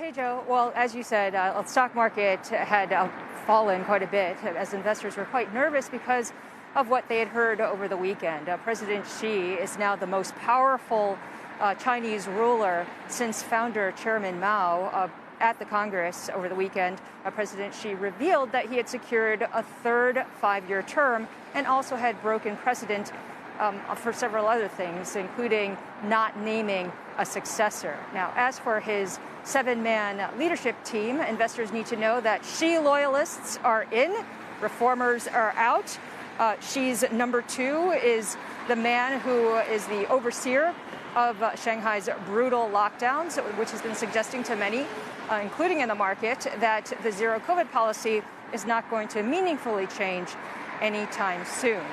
Hey, Joe. Well, as you said, the stock market had fallen quite a bit as investors were quite nervous because of what they had heard over the weekend. President Xi is now the most powerful Chinese ruler since founder Chairman Mao. At the Congress over the weekend, President Xi revealed that he had secured a third five-year term and also had broken precedent for several other things, including not naming a successor. Now, as for his seven-man leadership team, investors need to know that Xi loyalists are in, reformers are out. Xi's number two is the man who is the overseer of Shanghai's brutal lockdowns, which has been suggesting to many, including in the market, that the zero COVID policy is not going to meaningfully change anytime soon.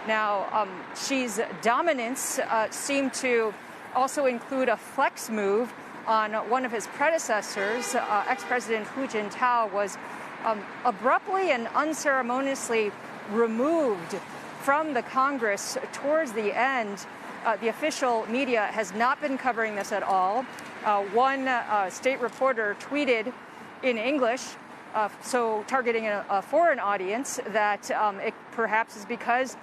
Now, Xi's dominance seemed to also include a flex move on one of his predecessors. Ex-President Hu Jintao was abruptly and unceremoniously removed from the Congress towards the end. The official media has not been covering this at all. One state reporter tweeted in English, so targeting a foreign audience, that it perhaps is because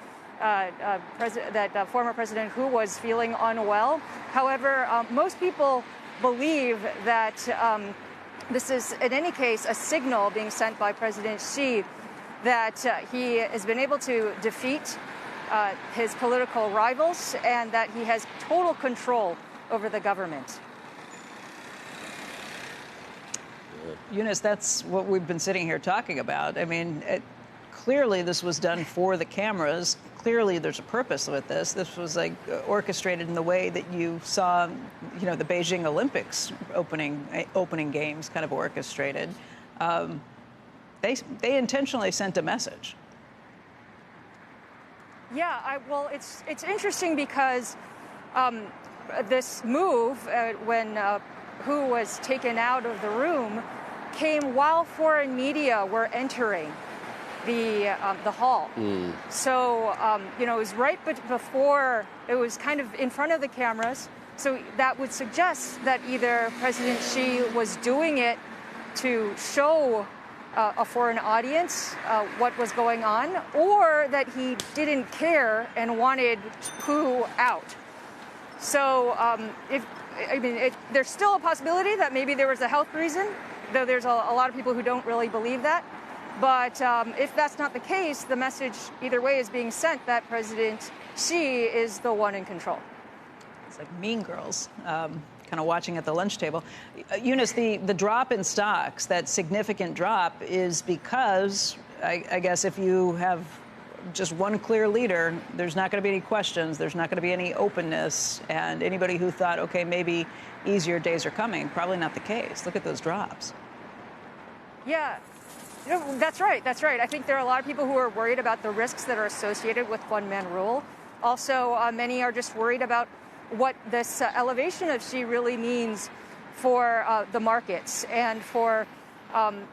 former President Hu was feeling unwell. However, most people believe that this is, in any case, a signal being sent by President Xi that he has been able to defeat his political rivals and that he has total control over the government. Eunice, that's what we've been sitting here talking about. I mean, clearly this was done for the cameras. Clearly there's a purpose with this. This was like orchestrated in the way that you saw, you know, the Beijing Olympics opening games kind of orchestrated. They intentionally sent a message. Yeah, well, it's interesting because this move, when Hu was taken out of the room, came while foreign media were entering the hall. So, you know, it was right before, it was kind of in front of the cameras. So that would suggest that either President Xi was doing it to show a foreign audience what was going on, or that he didn't care and wanted Hu out. So there's still a possibility that maybe there was a health reason, though there's a lot of people who don't really believe that. But if that's not the case, the message either way is being sent that President Xi is the one in control. It's like Mean Girls. Kind of watching at the lunch table. Eunice, the drop in stocks, that significant drop, is because, I guess, if you have just one clear leader, there's not going to be any questions, there's not going to be any openness, and anybody who thought, okay, maybe easier days are coming, probably not the case. Look at those drops. Yeah. That's right. That's right. I think there are a lot of people who are worried about the risks that are associated with one-man rule. Also, many are just worried about what this elevation of Xi really means for the markets and for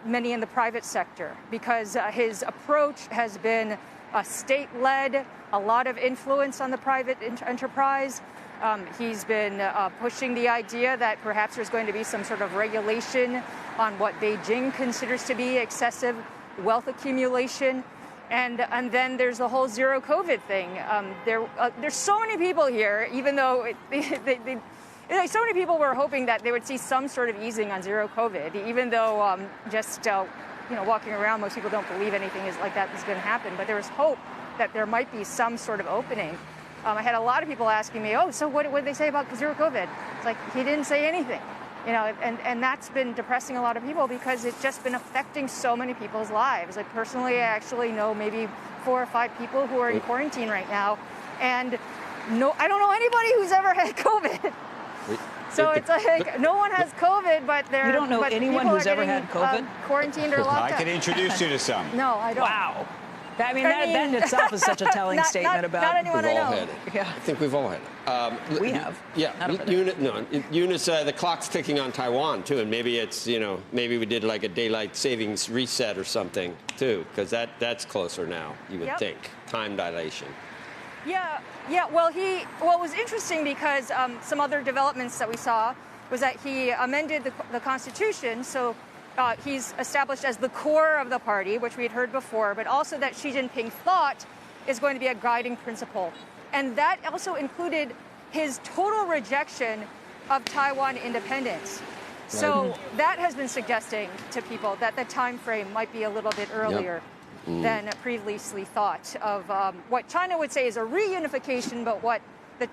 many in the private sector, because his approach has been state-led, a lot of influence on the private enterprise. He's been pushing the idea that perhaps there's going to be some sort of regulation on what Beijing considers to be excessive wealth accumulation. And then there's the whole zero COVID thing. There's so many people here, even though so many people were hoping that they would see some sort of easing on zero COVID, even though walking around, most people don't believe anything like that is going to happen. But there was hope that there might be some sort of opening. I had a lot of people asking me, oh, so what did they say about zero COVID? It's like, he didn't say anything. You know, and that's been depressing a lot of people because it's just been affecting so many people's lives. Like, personally, I actually know maybe 4 or 5 people who are in quarantine right now, and I don't know anybody who's ever had COVID. So it's like no one has COVID, but you don't know anyone who's ever had COVID? Quarantined or locked up. I can introduce you to some. No, I don't. Wow. That in itself is such a telling statement about. Not anyone we've I all know. had it. Yeah. I think we've all had it. We have. Yeah. Eunice, the clock's ticking on Taiwan too, and maybe it's maybe we did like a daylight savings reset or something too, because that's closer now. You would think time dilation. Yeah. Well, it was interesting because some other developments that we saw was that he amended the Constitution, so he's established as the core of the party, which we had heard before, but also that Xi Jinping thought is going to be a guiding principle. And that also included his total rejection of Taiwan independence. So that has been suggesting to people that the time frame might be a little bit earlier than previously thought of what China would say is a reunification, but what the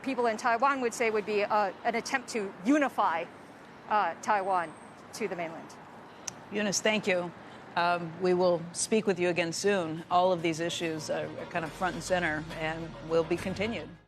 people in Taiwan would say would be an attempt to unify Taiwan to the mainland. Eunice, thank you. We will speak with you again soon. All of these issues are kind of front and center and will be continued.